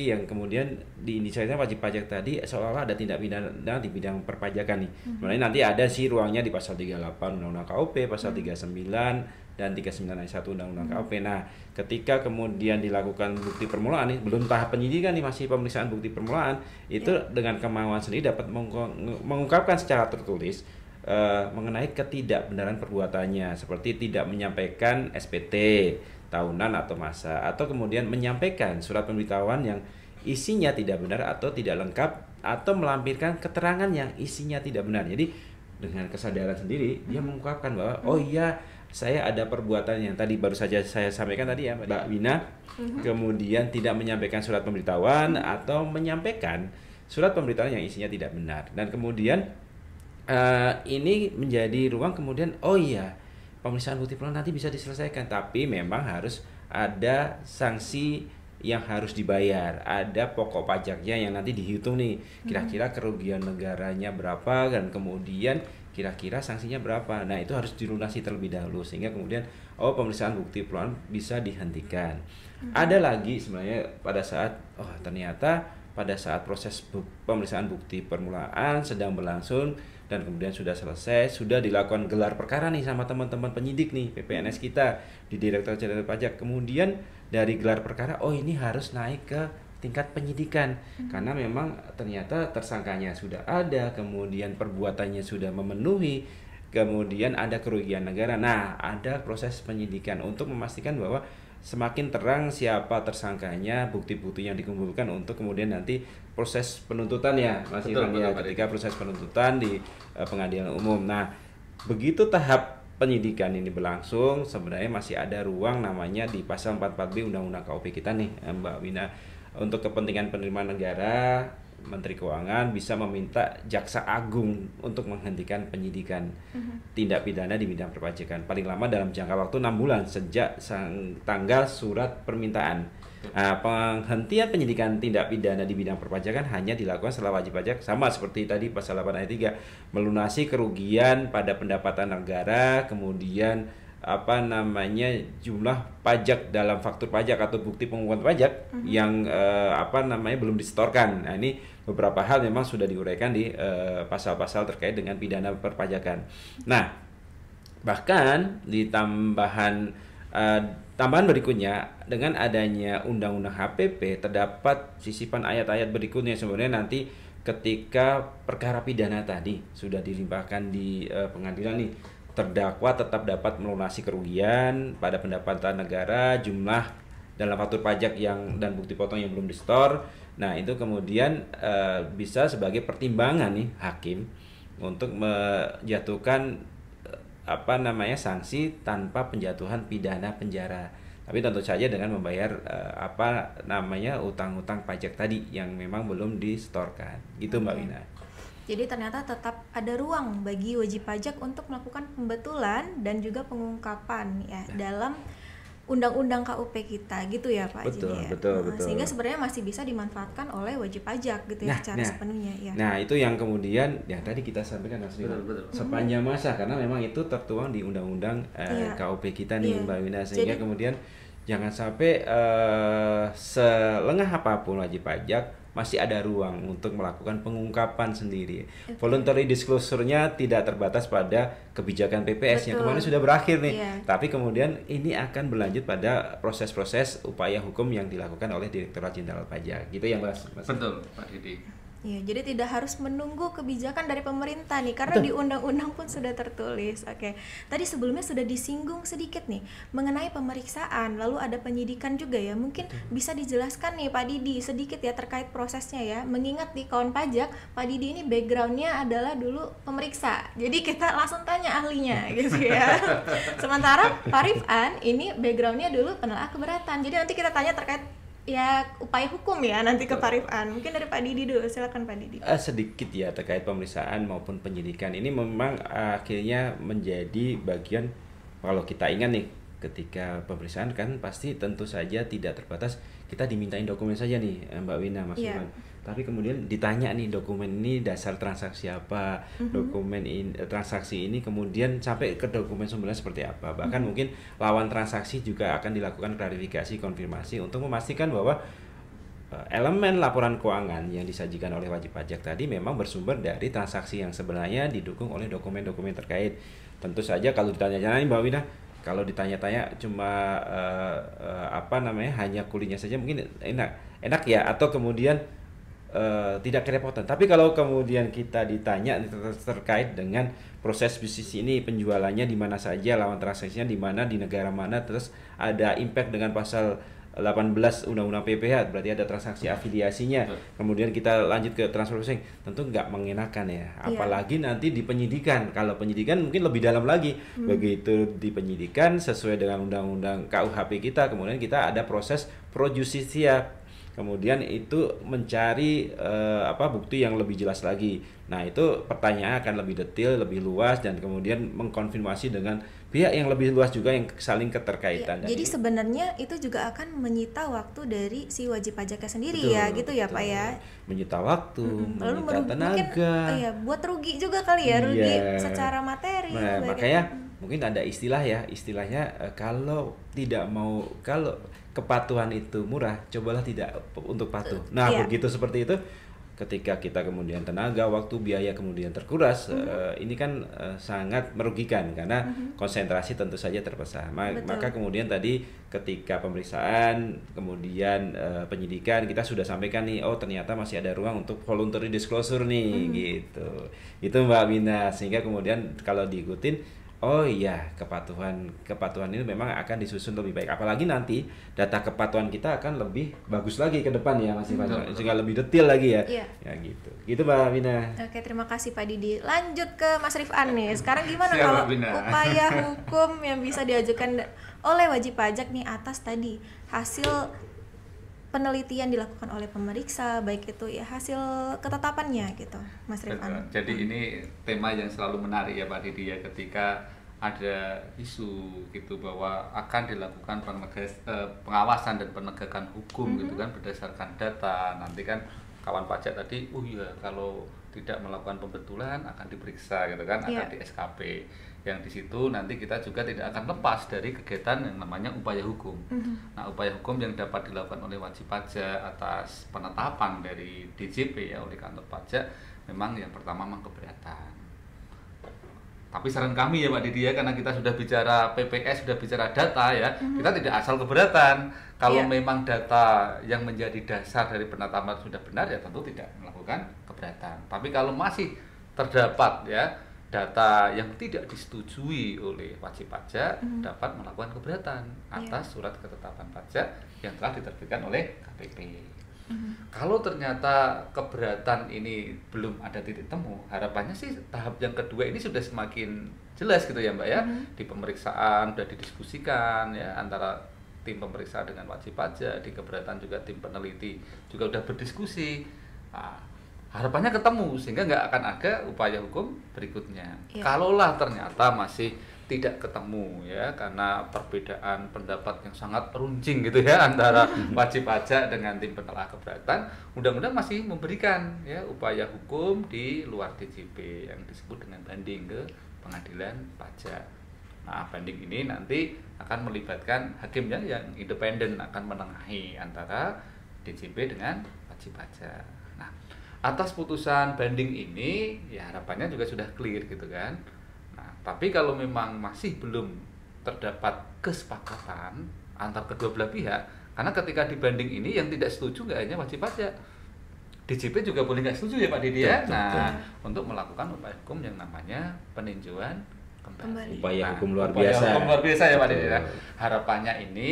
yang kemudian diindikasikan wajib pajak tadi seolah-olah ada tindak pidana di bidang perpajakan nih. Sebenarnya nanti ada sih ruangnya di pasal 38 Undang-Undang KUP, pasal 39 dan 39 ayat 1 Undang-Undang KUP. Nah, ketika kemudian dilakukan bukti permulaan nih, belum tahap penyidikan nih, masih pemeriksaan bukti permulaan, itu dengan kemauan sendiri dapat mengungkapkan secara tertulis mengenai ketidakbenaran perbuatannya, seperti tidak menyampaikan SPT tahunan atau masa, atau kemudian menyampaikan surat pemberitahuan yang isinya tidak benar atau tidak lengkap, atau melampirkan keterangan yang isinya tidak benar. Jadi dengan kesadaran sendiri dia mengungkapkan bahwa oh iya, saya ada perbuatan yang tadi baru saja saya sampaikan tadi ya Mbak Wina, kemudian tidak menyampaikan surat pemberitahuan atau menyampaikan surat pemberitahuan yang isinya tidak benar, dan kemudian ini menjadi ruang kemudian oh iya, pemeriksaan bukti permulaan nanti bisa diselesaikan, tapi memang harus ada sanksi yang harus dibayar, ada pokok pajaknya yang nanti dihitung nih, kira-kira kerugian negaranya berapa dan kemudian kira-kira sanksinya berapa. Nah, itu harus dilunasi terlebih dahulu sehingga kemudian pemeriksaan bukti permulaan bisa dihentikan. Ada lagi sebenarnya pada saat ternyata pada saat proses pemeriksaan bukti permulaan sedang berlangsung dan kemudian sudah selesai, sudah dilakukan gelar perkara nih sama teman-teman penyidik nih PPNS kita di Direktorat Jenderal Pajak. Kemudian dari gelar perkara, ini harus naik ke tingkat penyidikan karena memang ternyata tersangkanya sudah ada, kemudian perbuatannya sudah memenuhi, kemudian ada kerugian negara. Nah, ada proses penyidikan untuk memastikan bahwa semakin terang siapa tersangkanya, bukti-bukti yang dikumpulkan untuk kemudian nanti proses penuntutan ya Mas Ivan ya, ketika proses penuntutan di pengadilan umum. Nah, begitu tahap penyidikan ini berlangsung, sebenarnya masih ada ruang namanya di pasal 44B Undang-Undang KUP kita nih Mbak Wina, untuk kepentingan penerimaan negara, Menteri Keuangan bisa meminta Jaksa Agung untuk menghentikan penyidikan tindak pidana di bidang perpajakan paling lama dalam jangka waktu 6 bulan sejak tanggal surat permintaan. Nah, penghentian penyidikan tindak pidana di bidang perpajakan hanya dilakukan setelah wajib pajak sama seperti tadi pasal 8 ayat 3 melunasi kerugian pada pendapatan negara, kemudian jumlah pajak dalam faktur pajak atau bukti pengumpulan pajak yang belum disetorkan. Nah, ini beberapa hal memang sudah diuraikan di pasal-pasal terkait dengan pidana perpajakan. Nah, bahkan di tambahan berikutnya dengan adanya Undang-Undang HPP terdapat sisipan ayat-ayat berikutnya sebenarnya nanti ketika perkara pidana tadi sudah dilimpahkan di pengadilan nih, terdakwa tetap dapat melunasi kerugian pada pendapatan negara, jumlah dalam faktur pajak dan bukti potong yang belum disetor. Nah, itu kemudian bisa sebagai pertimbangan nih hakim untuk menjatuhkan sanksi tanpa penjatuhan pidana penjara. Tapi tentu saja dengan membayar utang-utang pajak tadi yang memang belum disetorkan. Gitu Mbak Wina. Jadi ternyata tetap ada ruang bagi wajib pajak untuk melakukan pembetulan dan juga pengungkapan ya dalam undang-undang KUP kita gitu ya Pak. Betul, jadi ya. betul, betul. Sehingga sebenarnya masih bisa dimanfaatkan oleh wajib pajak gitu ya secara sepenuhnya ya. Nah, itu yang kemudian yang tadi kita sampaikan sepanjang masa, karena memang itu tertuang di undang-undang KUP kita nih Mbak Wina, sehingga kemudian jangan sampai selengah apapun wajib pajak masih ada ruang untuk melakukan pengungkapan sendiri. Voluntary disclosure-nya tidak terbatas pada kebijakan PPS yang kemarin sudah berakhir nih. Tapi kemudian ini akan berlanjut pada proses-proses upaya hukum yang dilakukan oleh Direktorat Jenderal Pajak. Gitu ya, Mas? Betul, Pak Didi. Ya, jadi tidak harus menunggu kebijakan dari pemerintah nih, karena di undang-undang pun sudah tertulis. Oke, tadi sebelumnya sudah disinggung sedikit nih mengenai pemeriksaan, lalu ada penyidikan juga ya. Mungkin bisa dijelaskan nih Pak Didi sedikit ya terkait prosesnya ya. Mengingat di kawan pajak, Pak Didi ini backgroundnya adalah dulu pemeriksa, jadi kita langsung tanya ahlinya gitu ya. Sementara Pak Rifan ini backgroundnya dulu penelaah keberatan, jadi nanti kita tanya terkait ya upaya hukum ya nanti ke Pak Rifan. Mungkin dari Pak Didi dulu, silakan Pak Didi. Sedikit ya terkait pemeriksaan maupun penyidikan ini memang akhirnya menjadi bagian, kalau kita ingat nih ketika pemeriksaan kan pasti tentu saja tidak terbatas kita dimintain dokumen saja nih Mbak Wina, Mas Iman. Tapi kemudian ditanya nih dokumen ini dasar transaksi apa, dokumen transaksi ini kemudian sampai ke dokumen sumbernya seperti apa. Bahkan mungkin lawan transaksi juga akan dilakukan klarifikasi, konfirmasi untuk memastikan bahwa elemen laporan keuangan yang disajikan oleh wajib pajak tadi memang bersumber dari transaksi yang sebenarnya didukung oleh dokumen-dokumen terkait. Tentu saja kalau ditanya-tanya Mbak Wina, kalau ditanya-tanya cuma hanya kulinya saja mungkin enak ya, atau kemudian tidak kerepotan. Tapi kalau kemudian kita ditanya terkait dengan proses bisnis ini, penjualannya di mana saja, lawan transaksinya di mana, di negara mana, terus ada impact dengan pasal 18 Undang-Undang PPH, berarti ada transaksi afiliasinya. Kemudian kita lanjut ke transfer pricing, tentu nggak mengenakan ya. Apalagi nanti di penyidikan. Kalau penyidikan mungkin lebih dalam lagi. Begitu di penyidikan sesuai dengan Undang-Undang KUHP kita, kemudian kita ada proses pro justisia. Kemudian itu mencari bukti yang lebih jelas lagi. Nah, itu pertanyaan akan lebih detail, lebih luas, dan kemudian mengkonfirmasi dengan pihak yang lebih luas juga yang saling keterkaitan. Jadi sebenarnya itu juga akan menyita waktu dari si wajib pajaknya sendiri, gitu ya Pak ya. Menyita waktu, lalu menyita tenaga. Buat rugi juga kali ya, rugi secara materi. Nah, makanya mungkin ada istilahnya kalau kepatuhan itu murah, cobalah tidak untuk patuh. Nah, begitu seperti itu, ketika kita kemudian tenaga, waktu, biaya kemudian terkuras, ini kan sangat merugikan karena konsentrasi tentu saja terpecah. Maka kemudian tadi ketika pemeriksaan, kemudian penyidikan, kita sudah sampaikan nih, oh ternyata masih ada ruang untuk voluntary disclosure nih, gitu. Itu Mbak Wina, sehingga kemudian kalau diikutin, oh iya, kepatuhan ini memang akan disusun lebih baik. Apalagi nanti data kepatuhan kita akan lebih bagus lagi ke depan ya Mas Ivan, sehingga lebih detail lagi ya. Ya gitu. Gitu Mbak Wina. Oke, terima kasih Pak Didi. Lanjut ke Mas Rifan nih. Sekarang gimana kalau upaya hukum yang bisa diajukan oleh wajib pajak nih atas tadi hasil penelitian dilakukan oleh pemeriksa, baik itu ya hasil ketetapannya gitu, Mas Rifan. Jadi ini tema yang selalu menarik ya Pak Didi ya, ketika ada isu gitu bahwa akan dilakukan pengawasan dan penegakan hukum gitu kan berdasarkan data. Nanti kan kawan pajak tadi, kalau tidak melakukan pembetulan akan diperiksa gitu kan, akan di SKP. Yang di situ nanti kita juga tidak akan lepas dari kegiatan yang namanya upaya hukum. Nah, upaya hukum yang dapat dilakukan oleh wajib pajak atas penetapan dari DJP ya oleh kantor pajak, memang yang pertama memang keberatan. Tapi saran kami ya Pak Didi ya, karena kita sudah bicara PPS, sudah bicara data ya, kita tidak asal keberatan. Kalau memang data yang menjadi dasar dari penetapan sudah benar ya tentu tidak melakukan keberatan. Tapi kalau masih terdapat ya data yang tidak disetujui oleh wajib pajak, dapat melakukan keberatan atas surat ketetapan pajak yang telah diterbitkan oleh KPP. Kalau ternyata keberatan ini belum ada titik temu, harapannya sih tahap yang kedua ini sudah semakin jelas gitu ya Mbak ya. Di pemeriksaan sudah didiskusikan ya antara tim pemeriksa dengan wajib pajak, di keberatan juga tim peneliti juga sudah berdiskusi. Harapannya ketemu sehingga nggak akan ada upaya hukum berikutnya. Kalaulah ternyata masih tidak ketemu ya, karena perbedaan pendapat yang sangat runcing gitu ya antara wajib pajak dengan tim penelaah keberatan. Undang-undang masih memberikan ya upaya hukum di luar DJP yang disebut dengan banding ke pengadilan pajak. Nah, banding ini nanti akan melibatkan hakimnya yang independen, akan menengahi antara DJP dengan wajib pajak. Nah, atas putusan banding ini ya harapannya juga sudah clear gitu kan. Tapi kalau memang masih belum terdapat kesepakatan antar kedua belah pihak, karena ketika dibanding ini yang tidak setuju nggak hanya wajib pajak, DJP juga boleh nggak setuju ya Pak Didi ya. Nah, untuk melakukan upaya hukum yang namanya peninjauan kembali. Upaya hukum luar upaya biasa. hukum luar biasa ya Pak Didi ya. Harapannya ini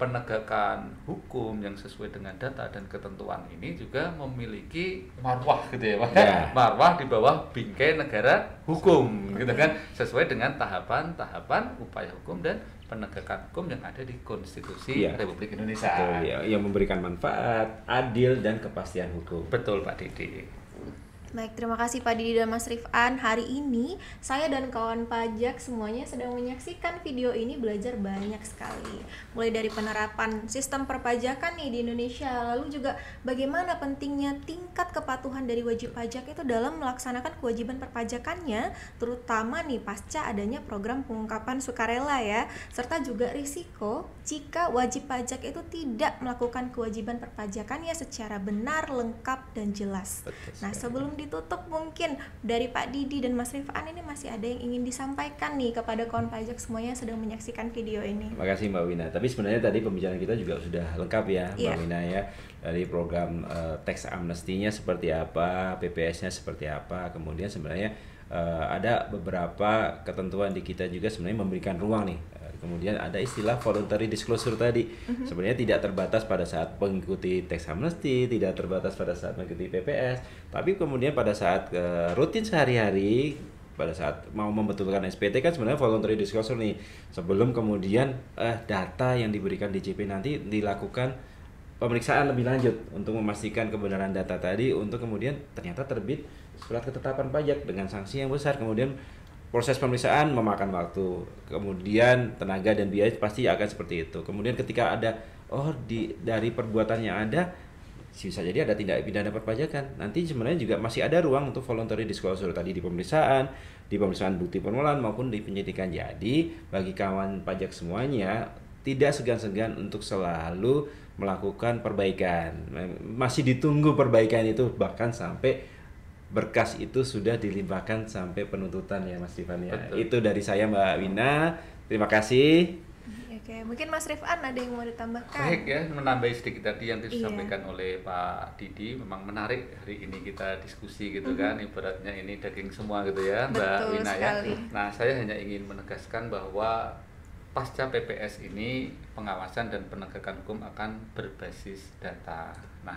penegakan hukum yang sesuai dengan data dan ketentuan ini juga memiliki marwah gitu ya Pak. Ya. Marwah di bawah bingkai negara hukum gitu kan, sesuai dengan tahapan-tahapan upaya hukum dan penegakan hukum yang ada di Konstitusi Republik Indonesia. Betul, ya, yang memberikan manfaat, adil dan kepastian hukum. Betul Pak Didi. Baik, terima kasih Pak Didi dan Mas Rifan. Hari ini saya dan kawan pajak semuanya sedang menyaksikan video ini, belajar banyak sekali. Mulai dari penerapan sistem perpajakan nih di Indonesia, lalu juga bagaimana pentingnya tingkat kepatuhan dari wajib pajak itu dalam melaksanakan kewajiban perpajakannya, terutama nih pasca adanya program pengungkapan sukarela ya, serta juga risiko jika wajib pajak itu tidak melakukan kewajiban perpajakannya secara benar, lengkap, dan jelas. Nah, sebelum ditutup, mungkin dari Pak Didi dan Mas Rifan ini masih ada yang ingin disampaikan nih kepada kawan pajak semuanya yang sedang menyaksikan video ini. Terima kasih Mbak Wina. Tapi sebenarnya tadi pembicaraan kita juga sudah lengkap ya Mbak Wina ya. Dari program tax amnesty-nya seperti apa, PPS-nya seperti apa. Kemudian sebenarnya ada beberapa ketentuan di kita juga sebenarnya memberikan ruang nih. Kemudian ada istilah voluntary disclosure tadi. Sebenarnya tidak terbatas pada saat mengikuti tax amnesty, tidak terbatas pada saat mengikuti PPS, tapi kemudian pada saat rutin sehari-hari, pada saat mau membetulkan SPT kan sebenarnya voluntary disclosure nih. Sebelum kemudian data yang diberikan DJP nanti dilakukan pemeriksaan lebih lanjut untuk memastikan kebenaran data tadi, untuk kemudian ternyata terbit surat ketetapan pajak dengan sanksi yang besar. Kemudian proses pemeriksaan memakan waktu, kemudian tenaga dan biaya pasti akan seperti itu. Kemudian ketika ada dari perbuatan yang ada, bisa jadi ada tindak pidana perpajakan. Nanti sebenarnya juga masih ada ruang untuk voluntary disclosure tadi di pemeriksaan bukti permulaan maupun di penyidikan. Jadi bagi kawan pajak semuanya tidak segan-segan untuk selalu melakukan perbaikan. Masih ditunggu perbaikan itu, bahkan sampai berkas itu sudah dilimpahkan sampai penuntutan ya Mas Rifan ya. Betul. Itu dari saya Mbak Wina. Terima kasih. Oke, mungkin Mas Rifan ada yang mau ditambahkan? Baik ya, menambahi sedikit tadi yang disampaikan oleh Pak Didi. Memang menarik hari ini kita diskusi gitu kan. Ibaratnya ini daging semua gitu ya Mbak Wina sekali. Ya. Nah, saya hanya ingin menegaskan bahwa pasca PPS ini pengawasan dan penegakan hukum akan berbasis data. Nah,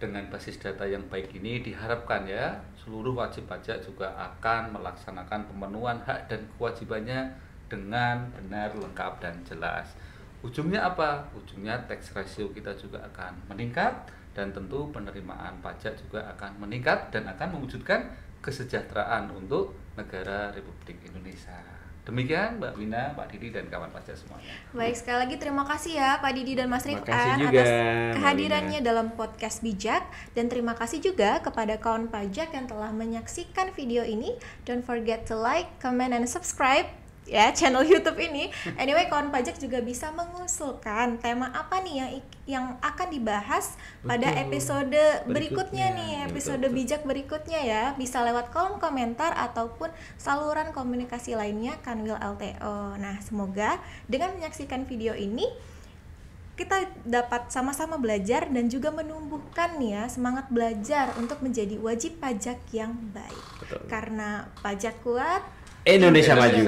dengan basis data yang baik ini diharapkan ya seluruh wajib pajak juga akan melaksanakan pemenuhan hak dan kewajibannya dengan benar, lengkap, dan jelas. Ujungnya apa? Ujungnya tax ratio kita juga akan meningkat, dan tentu penerimaan pajak juga akan meningkat dan akan mewujudkan kesejahteraan untuk negara Republik Indonesia. Demikian Mbak Wina, Pak Didi, dan kawan pajak semuanya. Baik, sekali lagi terima kasih ya Pak Didi dan Mas Rifan juga, atas kehadirannya dalam podcast bijak, dan terima kasih juga kepada kawan pajak yang telah menyaksikan video ini. Don't forget to like, comment, and subscribe ya channel YouTube ini. Anyway, kawan pajak juga bisa mengusulkan tema apa nih yang akan dibahas pada episode berikutnya nih, episode bijak berikutnya ya. Bisa lewat kolom komentar ataupun saluran komunikasi lainnya Kanwil LTO. Nah, semoga dengan menyaksikan video ini kita dapat sama-sama belajar dan juga menumbuhkan nih ya semangat belajar untuk menjadi wajib pajak yang baik. Betul. Karena pajak kuat, Indonesia maju.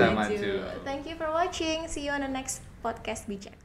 Thank you for watching. See you on the next podcast bijak.